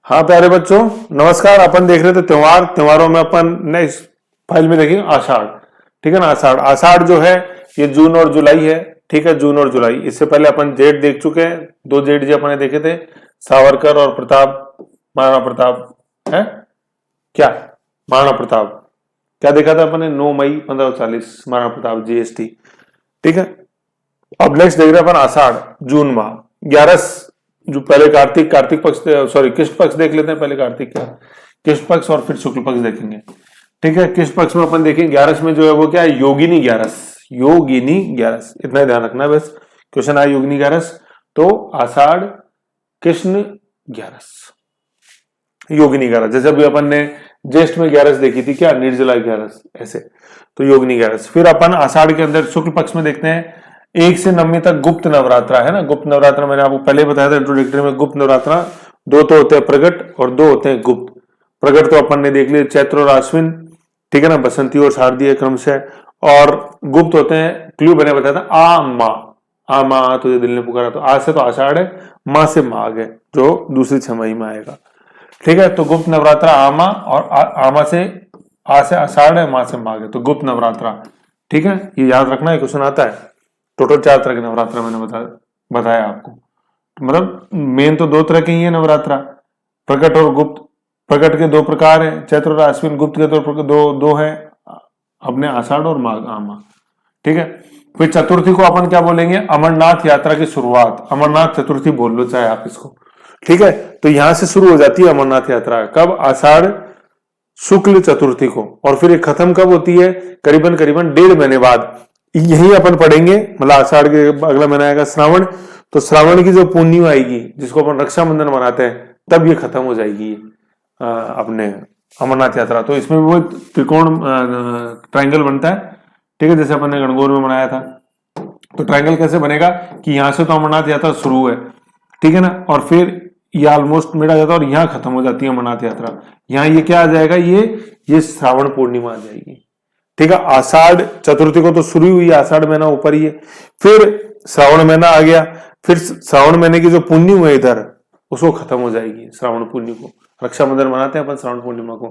हाँ प्यारे बच्चों, नमस्कार। अपन देख रहे थे त्योहारों में अपन ने इस फाइल में देखेंगे आषाढ़। ठीक है ना। आषाढ़ आषाढ़ जो है ये जून और जुलाई है। ठीक है, जून और जुलाई। इससे पहले अपन जेठ देख चुके हैं। दो जेठ जी अपन ने देखे थे, सावरकर और प्रताप, महाराणा प्रताप है क्या, महाराणा प्रताप। क्या देखा था अपन ने? 9 मई 1540 महाराणा प्रताप जीएसटी। ठीक है। अब नेक्स्ट देख रहे हैं अपन आषाढ़, जून माह 11। जो पहले कार्तिक पक्ष, सॉरी कृष्ण पक्ष देख लेते हैं। पहले कार्तिक का कृष्ण पक्ष और फिर शुक्ल पक्ष देखेंगे। ठीक है। कृष्ण पक्ष में अपन देखेंगे 11 में जो है वो क्या है, योगिनी 11। योगिनी 11, इतना ध्यान रखना बस। क्वेश्चन आया योगिनी 11, तो आषाढ़ कृष्ण 11 योगिनी 11। जैसे अभी अपन ने ज्येष्ठ में 11 देखी थी, क्या निर्जला 11 ऐसे, तो योगिनी 11। फिर अपन आषाढ़ के अंदर शुक्ल पक्ष में देखते हैं 1 से 9वीं तक गुप्त नवरात्रा है ना। गुप्त नवरात्रा मैंने आपको पहले बताया था इंट्रोडक्टरी में। गुप्त नवरात्रा 2 तो होते हैं प्रगट और 2 होते हैं गुप्त। प्रगट तो अपन ने देख लिया, चैत्र और आश्विन, ठीक है ना, बसंती और शारदीय क्रम से। और गुप्त होते हैं, क्लू मैंने बताया था, आ माँ तुझे दिल ने पुकारा। तो आज से तो आषाढ़ है, माँ से माघ है जो दूसरी छमाही में आएगा। ठीक है। तो गुप्त नवरात्रा आमा, और आमा से आ से आषाढ़ है, माँ से माघ है, तो गुप्त नवरात्रा। ठीक है, ये याद रखना है, क्वेश्चन आता है। टोटल 4 तरह के नवरात्रा मैंने बताया आपको। मतलब मेन तो 2 तरह के ही है नवरात्रा, प्रकट और गुप्त। प्रकट के 2 प्रकार है, चैत्र और आश्विन। गुप्त के दो है, अपने आषाढ़ और माघ आमा। ठीक है। फिर चतुर्थी को अपन क्या बोलेंगे, अमरनाथ यात्रा की शुरुआत। अमरनाथ चतुर्थी बोल लो चाहे आप इसको। ठीक है। तो यहां से शुरू हो जाती है अमरनाथ यात्रा। कब? आषाढ़ शुक्ल चतुर्थी को। और फिर ये खत्म कब होती है? करीबन 1.5 महीने बाद। यही अपन पढ़ेंगे, मतलब आषाढ़ के अगला महीना आएगा श्रावण। तो श्रावण की जो पूर्णिमा आएगी, जिसको अपन रक्षाबंधन मनाते हैं, तब ये खत्म हो जाएगी अपने अमरनाथ यात्रा। तो इसमें वो त्रिकोण ट्रायंगल बनता है। ठीक है, जैसे अपन ने गणगौर में बनाया था। तो ट्रायंगल कैसे बनेगा कि यहां से तो अमरनाथ यात्रा शुरू है, ठीक है ना, और फिर ये ऑलमोस्ट मिटा जाता है और यहाँ खत्म हो जाती है अमरनाथ यात्रा। यहाँ ये क्या आ जाएगा, ये श्रावण पूर्णिमा आ जाएगी। ठीक है। आषाढ़ चतुर्थी को तो शुरू हुई, आषाढ़ महीना ऊपर ही है, फिर श्रावण महीना आ गया, फिर श्रावण महीने की जो पूर्णिमा है इधर, उसको खत्म हो जाएगी श्रावण पूर्णिमा को। रक्षाबंधन मनाते हैं अपन श्रावण पूर्णिमा को।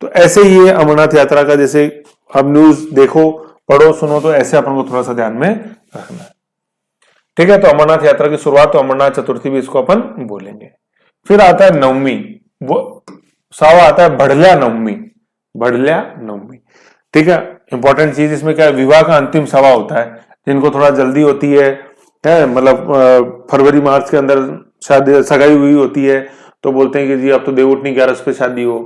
तो ऐसे ही है अमरनाथ यात्रा का। जैसे अब न्यूज देखो, पढ़ो, सुनो, तो ऐसे अपन को थोड़ा सा ध्यान में रखना है। ठीक है। तो अमरनाथ यात्रा की शुरुआत, तो अमरनाथ चतुर्थी भी इसको अपन बोलेंगे। फिर आता है नवमी, वो सावा आता है बढ़ल्या नवमी। बढ़ल्या नवमी, ठीक है। इंपॉर्टेंट चीज इसमें क्या है, विवाह का अंतिम सवा होता है। जिनको थोड़ा जल्दी होती है, मतलब फरवरी मार्च के अंदर शादी सगाई हुई होती है, तो बोलते हैं कि जी अब तो देवउठनी 11 पे शादी हो।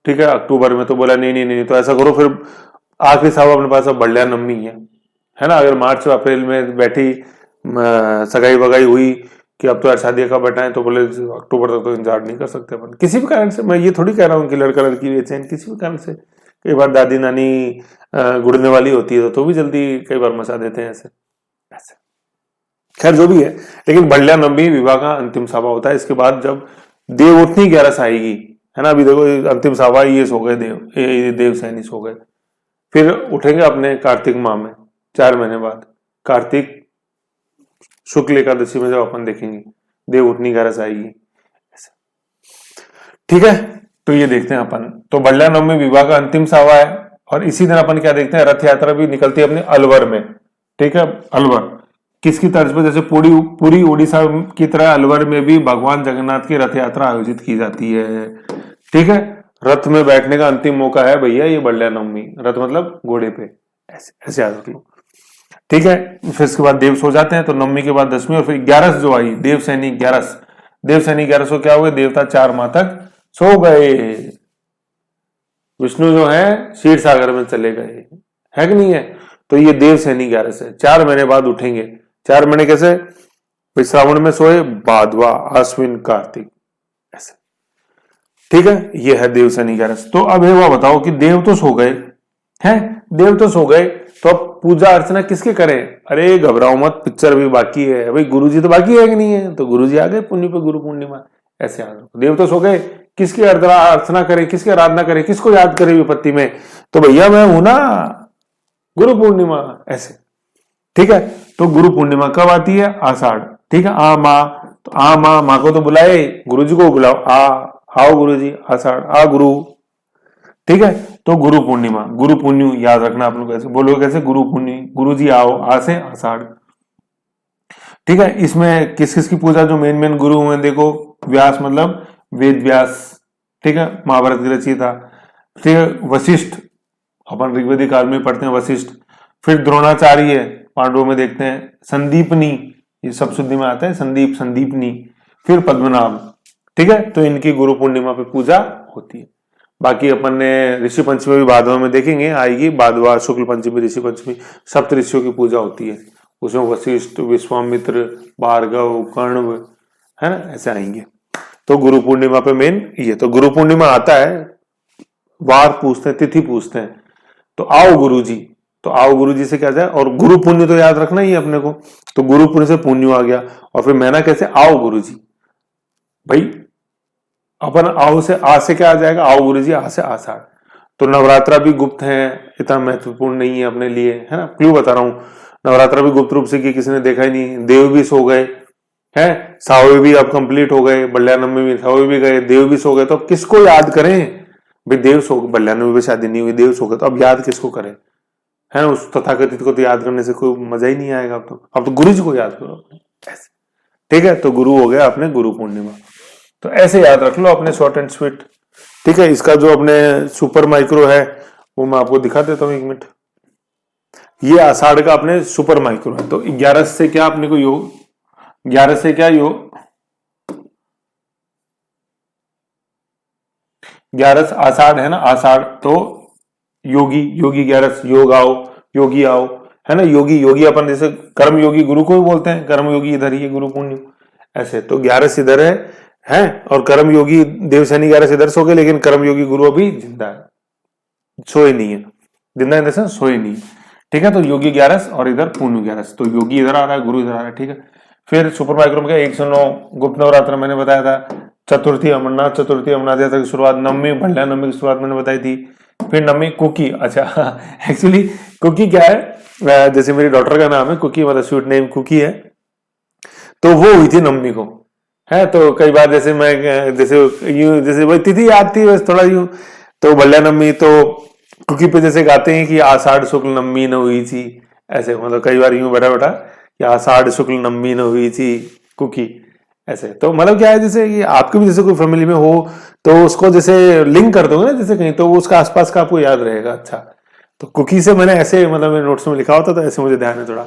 ठीक है। अक्टूबर में तो बोला नहीं, तो ऐसा करो, फिर आखिरी सवा अपने पास अब बढ़ल्या नवमी है ना। अगर मार्च अप्रैल में बैठी सगाई वगाई हुई कि अब तो यार शादी का बैठा है, तो बोले अक्टूबर तक तो इंतजार नहीं कर सकते अपन किसी भी कारण से। मैं ये थोड़ी कह रहा हूँ कि लड़का लड़की बेचैन, किसी भी कारण से। कई बार दादी नानी गुड़ने वाली होती है तो भी जल्दी कई बार मचा देते हैं ऐसे। खैर जो भी है, लेकिन बढ़ल्या नवमी विवाह का अंतिम सभा होता है। इसके बाद जब देवउठनी 11 आएगी, है ना, अभी देखो अंतिम सभा ये सो गए, देव सैनी सो गए। फिर उठेंगे अपने कार्तिक माह में 4 महीने बाद, कार्तिक शुक्ल एकादशी में जब अपन देखेंगे देवउठनी 11 आएगी। ठीक है। तो ये देखते हैं अपन, तो बढ़ल्या नवमी विवाह का अंतिम सावा है। और इसी दिन अपन क्या देखते हैं, रथ यात्रा भी निकलती है अपने अलवर में। ठीक है। अलवर किसकी तर्ज पर, जैसे पूरी उड़ीसा की तरह अलवर में भी भगवान जगन्नाथ की रथ यात्रा आयोजित की जाती है। ठीक है। रथ में बैठने का अंतिम मौका है भैया ये बढ़ल्या नवमी। रथ मतलब घोड़े पे, ऐसे याद रख लो। ठीक है। फिर इसके बाद देव सो जाते हैं, तो नवमी के बाद 10वीं, और फिर 11 जो आई देव सैनी 11 को क्या हुए, देवता 4 माह तक सो गए। विष्णु जो है क्षीर सागर में चले गए, है कि नहीं है। तो ये देव सैनी 11 है। 4 महीने बाद उठेंगे। 4 महीने कैसे, श्रावण में सोए, भादवा आश्विन कार्तिक, ऐसे। ठीक है। ये है देव सैनी 11। तो अब ये बताओ कि देव तो सो गए हैं, देव तो सो गए, तो अब पूजा अर्चना किसके करें? अरे घबराओ मत, पिक्चर भी बाकी है भाई। गुरुजी तो बाकी है कि नहीं है, तो गुरुजी आ गए पुण्य पे, गुरु पूर्णिमा, ऐसे याद रखो। देव तो सो गए, किसकी अर्चना करें, किसकी आराधना करें, किसको याद करें विपत्ति में? तो भैया मैं हूं ना, गुरु पूर्णिमा, ऐसे। ठीक है। तो गुरु पूर्णिमा कब आती है? आषाढ़। ठीक है। आ माँ, तो आ माँ को तो बुलाए, गुरु जी को बुलाओ, आओ गुरु जी आषाढ़, आ गुरु। ठीक है, तो गुरु पूर्णिमा, गुरु पुण्य याद रखना आप लोग, कैसे बोलो, कैसे गुरु पुण्य, गुरु जी आओ, आ से आषाढ़। ठीक है, इसमें किस किस की पूजा, जो मेन मेन गुरु हुए देखो, व्यास मतलब वेद व्यास, ठीक है, महाभारत की रचयिता। ठीक है, वशिष्ठ, अपन ऋग्वेदिक काल में पढ़ते हैं वशिष्ठ। फिर द्रोणाचार्य पांडवों में देखते हैं, संदीपनी, ये सब शुद्धि में आता है, संदीप संदीपनी। फिर पद्मनाभ। ठीक है, तो इनकी गुरु पूर्णिमा पे पूजा होती है। बाकी अपन ने ऋषि पंचमी भी भादवा में देखेंगे, आएगी भादवा शुक्ल पंचमी ऋषि पंचमी, सप्त ऋषियों की पूजा होती है, उसमें वशिष्ठ, विश्वामित्र, भार्गव, कण्व, है ना, ऐसे आएंगे। तो गुरु पूर्णिमा पे मेन ये, तो गुरु पूर्णिमा आता है, वार पूछते हैं, तिथि पूछते हैं, तो आओ गुरु जी, तो आओ गुरु जी से क्या जाए, और गुरु पुण्य तो याद रखना ही है अपने को, तो गुरु पुण्य से पुण्य आ गया, और फिर महीना कैसे, आओ गुरु जी। भाई अपन आओ से, आ से क्या आ जाएगा, आओ गुरु जी, आ से आषाढ़। तो नवरात्रा भी गुप्त है, इतना महत्वपूर्ण नहीं है अपने लिए, है ना, क्यों बता रहा हूं, नवरात्रा भी गुप्त रूप से की, किसी ने देखा ही नहीं। देव भी सो गए हैं, सावे भी अब कंप्लीट हो गए, बल्यानवमी में सावे भी गए, देव भी सो गए, तो अब किसको याद करें भाई, देव सो, बल्यानवमी में शादी नहीं हुई, देव सो गए, तो अब याद किसको करें, है ना, उस तथाकथित को तो याद करने से कोई मजा ही नहीं आएगा। अब तो गुरु जी को याद करो ऐसे। ठीक है, तो गुरु हो गया अपने गुरु पूर्णिमा, तो ऐसे याद रख लो अपने, शॉर्ट एंड स्वीट। ठीक है, इसका जो अपने सुपर माइक्रो है वो मैं आपको दिखा देता हूं, 1 मिनट। ये आषाढ़ का अपने सुपर माइक्रो है, तो 11 से क्या अपने को योग, 11 से क्या योग, 11 आषाढ़ है ना, आषाढ़ तो योगी, योगी 11 योग आओ, योगी आओ, है ना, योगी, योगी अपन जैसे कर्म योगी गुरु को भी बोलते हैं, कर्म योगी इधर ही है, गुरु पुण्य ऐसे, तो 11 इधर है, और कर्म योगी देवसैनी 11 इधर सो गए, लेकिन कर्म योगी गुरु अभी जिंदा है, सोए नहीं है, जिंदा इन दें सोए नहीं। ठीक है, तो योगी 11 और इधर पुण्य 11, तो योगी इधर आ रहा है, गुरु इधर आ रहा है। ठीक है, फिर सुपर माइक्रो में क्या, 109 गुप्त नवरात्र मैंने बताया था, चतुर्थी अमरनाथ चतुर्थी, अमरनाथ यात्रा की शुरुआत, नवमी भंडार नवमी की शुरुआत मैंने बताई थी। फिर नवमी कुकी, अच्छा एक्चुअली कुकी क्या है, जैसे मेरी डॉटर का नाम है कुकी, मतलब स्वीट नेम कुकी है, तो वो हुई थी नवमी को, है, तो कई बार जैसे मैं जैसे यूं जैसे वही तिथि याद थी बस थोड़ा यूं, तो भल्या नवमी तो कुकी पे जैसे गाते हैं कि आषाढ़ शुक्ल नवमी न हुई थी, ऐसे मतलब कई बार यूं बैठा बैठा कि आषाढ़ शुक्ल नवमी न हुई थी कुकी, ऐसे। तो मतलब क्या है, जैसे कि आपके भी जैसे कोई फैमिली में हो तो उसको जैसे लिंक कर दोगे ना जैसे कहीं, तो उसका आसपास का आपको याद रहेगा। अच्छा, तो कुकी से मैंने ऐसे मतलब मेरे नोट्स में लिखा होता, तो ऐसे मुझे ध्यान है थोड़ा।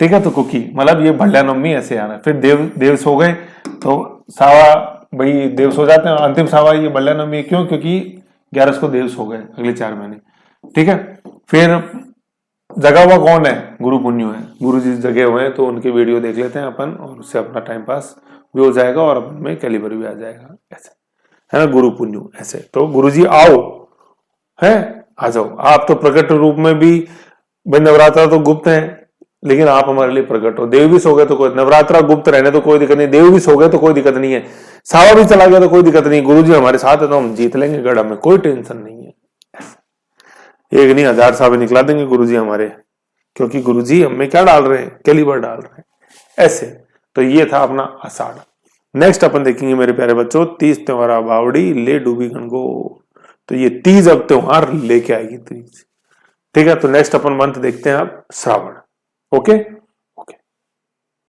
ठीक है, तो कुकी मतलब ये भल्या नवमी ऐसे आना। फिर देव सो गए, तो सावा, भाई देव सो जाते हैं, अंतिम सावा ये भल्या नवमी, क्यों, क्योंकि 11 को देव सो गए अगले 4 महीने। ठीक है, फिर जगा हुआ कौन है, गुरु पुण्य है, गुरु जी जगे हुए हैं, तो उनके वीडियो देख लेते हैं अपन, और उससे अपना टाइम पास भी हो जाएगा और अपन में कैलिबर भी आ जाएगा, ऐसे, है ना, गुरु पुण्य ऐसे। तो गुरु जी आओ, है, आ जाओ आप, तो प्रकट रूप में भी, भाई नवरात्रा तो गुप्त है, लेकिन आप हमारे लिए प्रकट हो। देव भी सो गए तो कोई, नवरात्रा गुप्त रहने तो कोई दिक्कत नहीं, देव भी सो गए तो कोई दिक्कत नहीं है, सावा भी चला गया तो कोई दिक्कत नहीं, गुरु जी हमारे साथ है तो हम जीत लेंगे गढ़ में, कोई टेंशन नहीं है। एक नहीं 1000 सावे निकला देंगे गुरु जी हमारे, क्योंकि गुरु जी हमें क्या डाल रहे हैं, कैलिबर डाल रहे हैं, ऐसे। तो ये था अपना आषाढ़। नेक्स्ट अपन देखेंगे मेरे प्यारे बच्चों, 30 त्योहार बावड़ी ले डूबी गणगौर, तो ये 30 अब त्योहार लेके आएगी 30। ठीक है, तो नेक्स्ट अपन मंथ देखते हैं अब श्रावण। ओके।